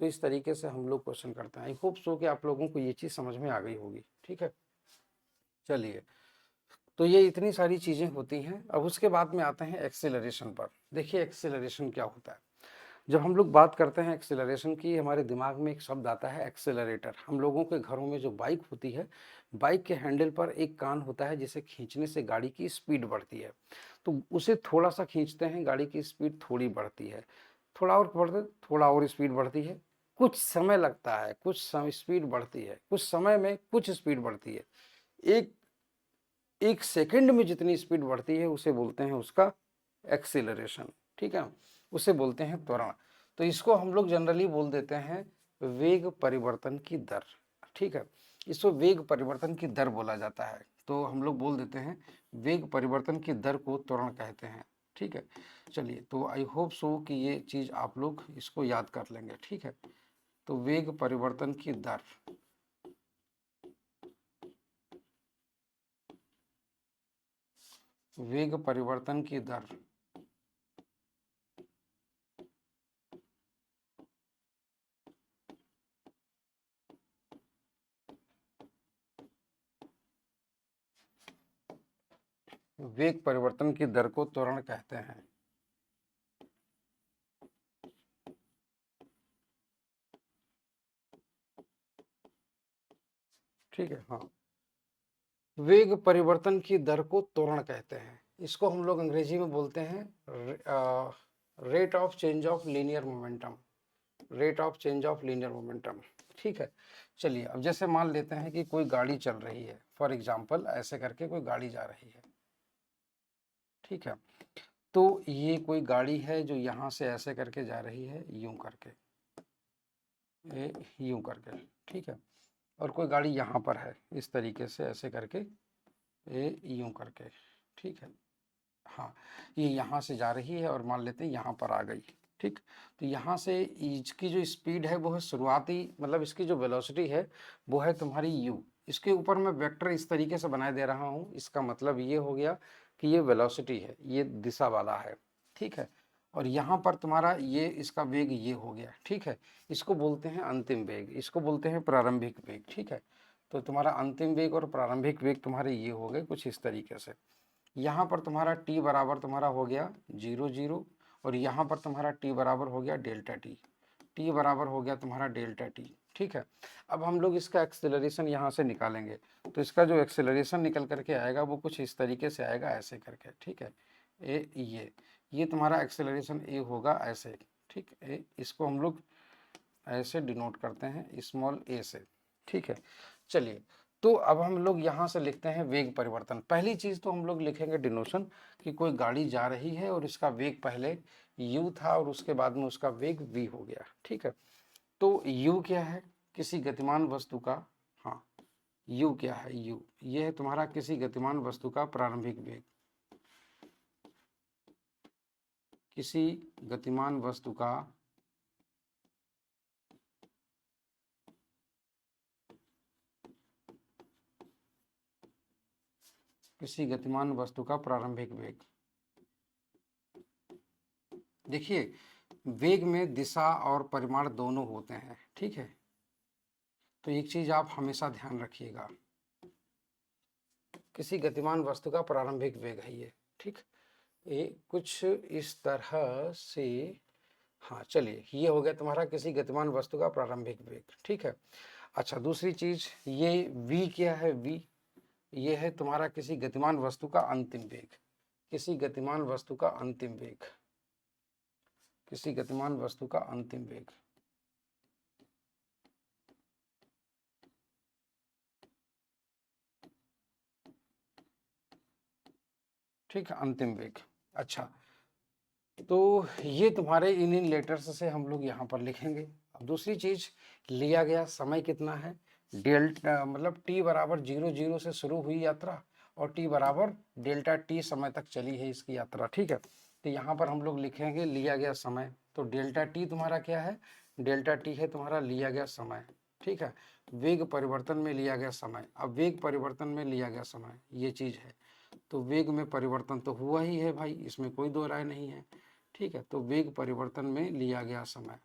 तो इस तरीके से हम लोग क्वेश्चन करते हैं। आई होप सो कि आप लोगों को ये चीज़ समझ में आ गई होगी, ठीक है। चलिए, तो ये इतनी सारी चीज़ें होती हैं। अब उसके बाद में आते हैं एक्सेलरेशन पर। देखिए एक्सेलरेशन क्या होता है। जब हम लोग बात करते हैं एक्सेलरेशन की, हमारे दिमाग में एक शब्द आता है एक्सेलरेटर। हम लोगों के घरों में जो बाइक होती है, बाइक के हैंडल पर एक कान होता है जिसे खींचने से गाड़ी की स्पीड बढ़ती है। तो उसे थोड़ा सा खींचते हैं, गाड़ी की स्पीड थोड़ी बढ़ती है, थोड़ा और बढ़ते, थोड़ा और स्पीड बढ़ती है, कुछ समय लगता है, कुछ समय स्पीड बढ़ती है, कुछ समय में कुछ स्पीड बढ़ती है। एक एक सेकंड में जितनी स्पीड बढ़ती है उसे बोलते हैं उसका एक्सीलरेशन, ठीक है, उसे बोलते हैं त्वरण। तो इसको हम लोग जनरली बोल देते हैं वेग परिवर्तन की दर, ठीक है, इसको वेग परिवर्तन की दर बोला जाता है। तो हम लोग बोल देते हैं वेग परिवर्तन की दर को त्वरण कहते हैं, ठीक है। चलिए, तो आई होप सो कि ये चीज़ आप लोग इसको याद कर लेंगे, ठीक है। तो वेग परिवर्तन की दर, वेग परिवर्तन की दर वेग परिवर्तन की दर को त्वरण कहते हैं। ठीक है, हाँ, वेग परिवर्तन की दर को त्वरण कहते हैं। इसको हम लोग अंग्रेजी में बोलते हैं rate of change of linear momentum, rate of change of linear momentum. ठीक है, चलिए अब जैसे मान लेते हैं कि कोई गाड़ी चल रही है, फॉर एग्जांपल ऐसे करके कोई गाड़ी जा रही है। ठीक है, तो ये कोई गाड़ी है जो यहाँ से ऐसे करके जा रही है, यूं करके, यूं करके। ठीक है, और कोई गाड़ी यहाँ पर है इस तरीके से ऐसे करके, यूं करके। ठीक है, हाँ, ये यहाँ से जा रही है और मान लेते हैं यहाँ पर आ गई। ठीक, तो यहाँ से इसकी जो स्पीड है वो है शुरुआती, मतलब इसकी जो वेलोसिटी है वो है तुम्हारी u। इसके ऊपर मैं वेक्टर इस तरीके से बनाए दे रहा हूँ, इसका मतलब ये हो गया कि ये वेलोसिटी है, ये दिशा वाला है। ठीक है, और यहाँ पर तुम्हारा ये इसका वेग ये हो गया। ठीक है, इसको बोलते हैं अंतिम वेग, इसको बोलते हैं प्रारंभिक वेग। ठीक है, तो तुम्हारा अंतिम वेग और प्रारंभिक वेग तुम्हारे ये हो गए कुछ इस तरीके से। यहाँ पर तुम्हारा t बराबर तुम्हारा हो गया 0 0, और यहाँ पर तुम्हारा t बराबर हो गया डेल्टा टी, t बराबर हो गया तुम्हारा डेल्टा टी। ठीक है, अब हम लोग इसका एक्सेलरेशन यहाँ से निकालेंगे, तो इसका जो एक्सेलरेशन निकल करके आएगा वो कुछ इस तरीके से आएगा ऐसे करके। ठीक है, ये तुम्हारा एक्सेलरेशन ए होगा ऐसे। ठीक है, इसको हम लोग ऐसे डिनोट करते हैं स्मॉल ए से। ठीक है, चलिए, तो अब हम लोग यहाँ से लिखते हैं वेग परिवर्तन। पहली चीज़ तो हम लोग लिखेंगे डिनोशन कि कोई गाड़ी जा रही है और इसका वेग पहले u था और उसके बाद में उसका वेग v हो गया। ठीक है, तो u क्या है, किसी गतिमान वस्तु का, हाँ, u क्या है, u ये है तुम्हारा किसी गतिमान वस्तु का प्रारंभिक वेग, किसी गतिमान वस्तु का किसी गतिमान वस्तु का प्रारंभिक वेग। देखिए, वेग में दिशा और परिमाण दोनों होते हैं। ठीक है, तो एक चीज आप हमेशा ध्यान रखिएगा, किसी गतिमान वस्तु का प्रारंभिक वेग है ये। ठीक, ये कुछ इस तरह से, हाँ चलिए, ये हो गया तुम्हारा किसी गतिमान वस्तु का प्रारंभिक वेग। ठीक है, अच्छा, दूसरी चीज ये v क्या है, v ये है तुम्हारा किसी गतिमान वस्तु का अंतिम वेग, किसी गतिमान वस्तु का अंतिम वेग, किसी गतिमान वस्तु का अंतिम वेग। ठीक है, अंतिम वेग। अच्छा, तो ये तुम्हारे इन लेटर्स से हम लोग यहाँ पर लिखेंगे। अब दूसरी चीज, लिया गया समय कितना है, डेल्टा, मतलब t बराबर 0 0 से शुरू हुई यात्रा और t बराबर डेल्टा t समय तक चली है इसकी यात्रा। ठीक है, तो यहाँ पर हम लोग लिखेंगे लिया गया समय, तो डेल्टा t तुम्हारा क्या है, डेल्टा t है तुम्हारा लिया गया समय। ठीक है, वेग परिवर्तन में लिया गया समय, अब वेग परिवर्तन में लिया गया समय ये चीज है, तो वेग में परिवर्तन तो हुआ ही है भाई, इसमें कोई दो राय नहीं है। ठीक है, तो वेग परिवर्तन में लिया गया समय,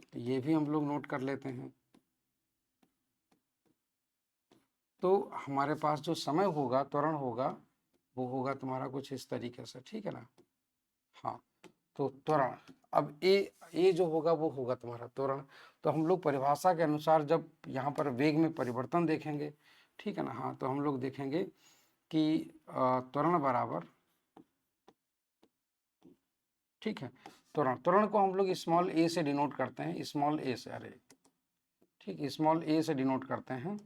तो ये भी हम लोग नोट कर लेते हैं। तो हमारे पास जो समय होगा, त्वरण होगा, वो होगा तुम्हारा कुछ इस तरीके से। ठीक है ना, हाँ, तो त्वरण, अब ए जो होगा वो होगा तुम्हारा त्वरण। तो हम लोग परिभाषा के अनुसार जब यहाँ पर वेग में परिवर्तन देखेंगे, ठीक है ना, हाँ, तो हम लोग देखेंगे कि त्वरण बराबर, ठीक है, त्वरण, त्वरण को हम लोग स्मॉल ए से डिनोट करते हैं, स्मॉल ए से, अरे ठीक, स्मॉल ए से डिनोट करते हैं,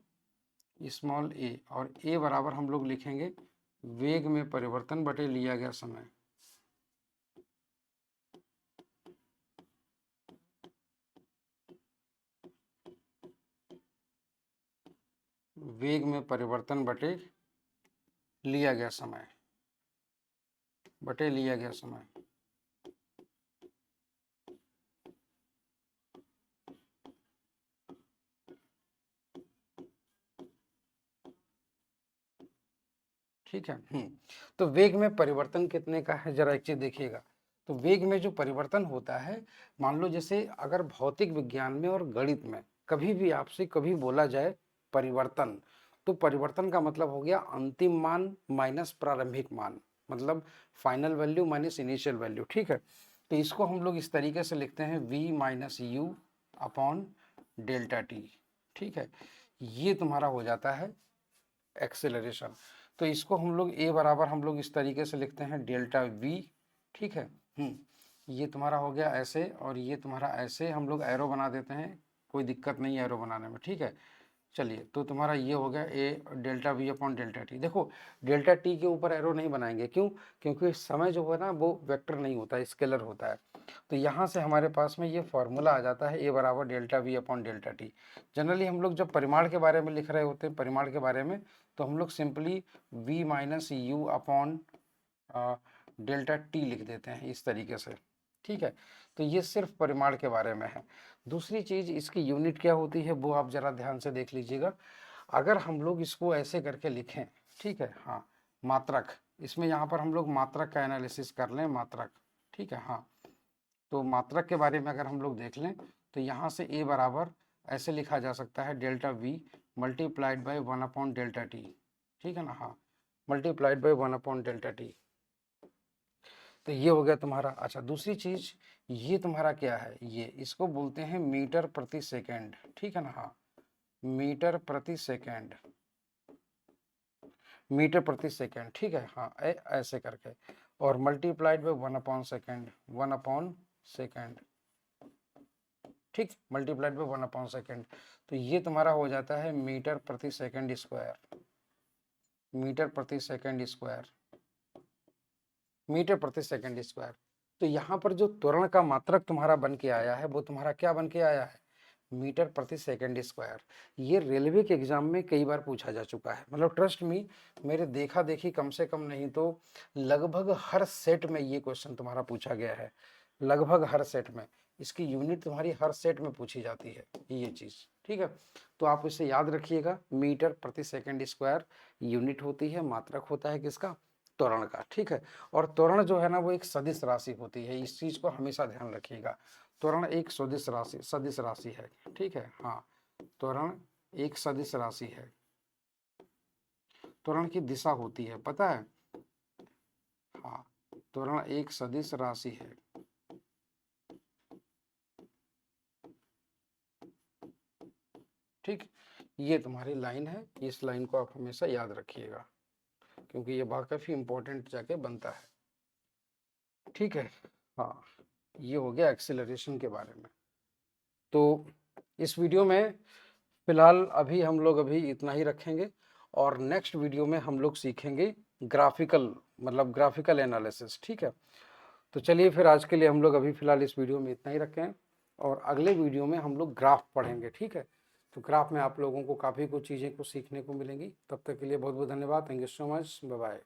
स्मॉल ए, और ए बराबर हम लोग लिखेंगे वेग में परिवर्तन बटे लिया गया समय। वेग में परिवर्तन बटे लिया गया समय, बटे लिया गया समय। ठीक है। तो वेग में परिवर्तन कितने का है, जरा एक चीज देखिएगा। तो वेग में जो परिवर्तन होता है, मान लो जैसे अगर भौतिक विज्ञान में और गणित में कभी भी आपसे कभी बोला जाए परिवर्तन, तो परिवर्तन का मतलब हो गया अंतिम मान माइनस प्रारंभिक मान, मतलब final value minus initial value. ठीक है। तो इसको हम लोग इस तरीके से लिखते हैं v minus you upon delta T. ठीक है। ये तुम्हारा हो जाता है एक्सेलरेशन। तो इसको हम लोग a बराबर हम लोग इस तरीके से लिखते हैं डेल्टा v। ठीक है। ये तुम्हारा हो गया ऐसे, और ये तुम्हारा ऐसे हम लोग एरो बना देते हैं, कोई दिक्कत नहीं है एरो बनाने में। ठीक है। चलिए, तो तुम्हारा ये हो गया a delta v upon delta T. देखो डेल्टा टी के ऊपर एरो नहीं बनाएंगे, क्यों? क्योंकि समय जो है ना वो वेक्टर नहीं होता है, स्केलर होता है। तो यहाँ से हमारे पास में ये फॉर्मूला आ जाता है a बराबर delta v upon delta T. Generally हम लोग जब परिमाण के बारे में लिख रहे होते हैं, परिमाण के बारे में, तो हम लोग simply v minus you upon delta T लिख देते हैं इस तरीके से। ठीक है। तो ये सिर्फ परिमाण के बारे में है। दूसरी चीज, इसकी यूनिट क्या होती है वो आप जरा ध्यान से देख लीजिएगा। अगर हम लोग इसको ऐसे करके लिखें, ठीक है, हाँ, मात्रक, इसमें यहाँ पर हम लोग मात्रक का एनालिसिस कर लें, मात्रक। ठीक है। हाँ, तो मात्रक के बारे में अगर हम लोग देख लें, तो यहाँ से a बराबर ऐसे लिखा जा सकता है delta v multiplied by 1 upon delta T. ठीक है ना। हाँ, multiplied by 1 upon delta T. तो ये हो गया तुम्हारा। अच्छा, दूसरी चीज, ये तुम्हारा क्या है, ये इसको बोलते हैं मीटर प्रति सेकेंड। ठीक है ना। हाँ, मीटर प्रति सेकेंड, मीटर प्रति सेकेंड। ठीक है। हाँ, ऐसे करके, और multiplied by 1 upon second, 1 upon second. ठीक, मल्टीप्लाइड बाई 1 अपॉन सेकेंड। तो ये तुम्हारा हो जाता है मीटर प्रति सेकेंड स्क्वायर, मीटर प्रति सेकेंड स्क्वायर, मीटर प्रति सेकेंड स्क्वायर। तो यहाँ पर जो त्वरण का मात्रक तुम्हारा बन के आया है वो तुम्हारा क्या बन के आया है, मीटर प्रति सेकेंड स्क्वायर। ये रेलवे के एग्जाम में कई बार पूछा जा चुका है, मतलब ट्रस्ट मी, मेरे देखा देखी कम से कम नहीं तो लगभग हर सेट में ये क्वेश्चन तुम्हारा पूछा गया है, लगभग हर सेट में। इसकी यूनिट तुम्हारी हर सेट में पूछी जाती है ये चीज। ठीक है। तो आप इसे याद रखिएगा, मीटर प्रति सेकेंड स्क्वायर यूनिट होती है, मात्रक होता है किसका, त्वरण का। ठीक है। और त्वरण जो है ना वो एक सदिश राशि होती है, इस चीज को हमेशा ध्यान रखिएगा। त्वरण एक सदिश राशि है। ठीक है। हाँ, त्वरण एक सदिश राशि है। त्वरण की दिशा होती है, पता है? हाँ, त्वरण एक सदिश राशि है। ठीक, ये तुम्हारी लाइन है, इस लाइन को आप हमेशा याद रखिएगा, क्योंकि ये बहुत काफी इंपॉर्टेंट जाके बनता है। ठीक है। हाँ, ये हो गया एक्सेलरेशन के बारे में। तो इस वीडियो में फिलहाल अभी हम लोग अभी इतना ही रखेंगे, और नेक्स्ट वीडियो में हम लोग सीखेंगे ग्राफिकल, मतलब ग्राफिकल एनालिसिस। ठीक है। तो चलिए फिर आज के लिए हम लोग अभी फिलहाल इस वीडियो में इतना ही रखें, और अगले वीडियो में हम लोग ग्राफ पढ़ेंगे। ठीक है। तो ग्राफ में आप लोगों को काफ़ी कुछ चीज़ें को सीखने को मिलेंगी। तब तक के लिए बहुत बहुत धन्यवाद। Thank you so much. Bye bye.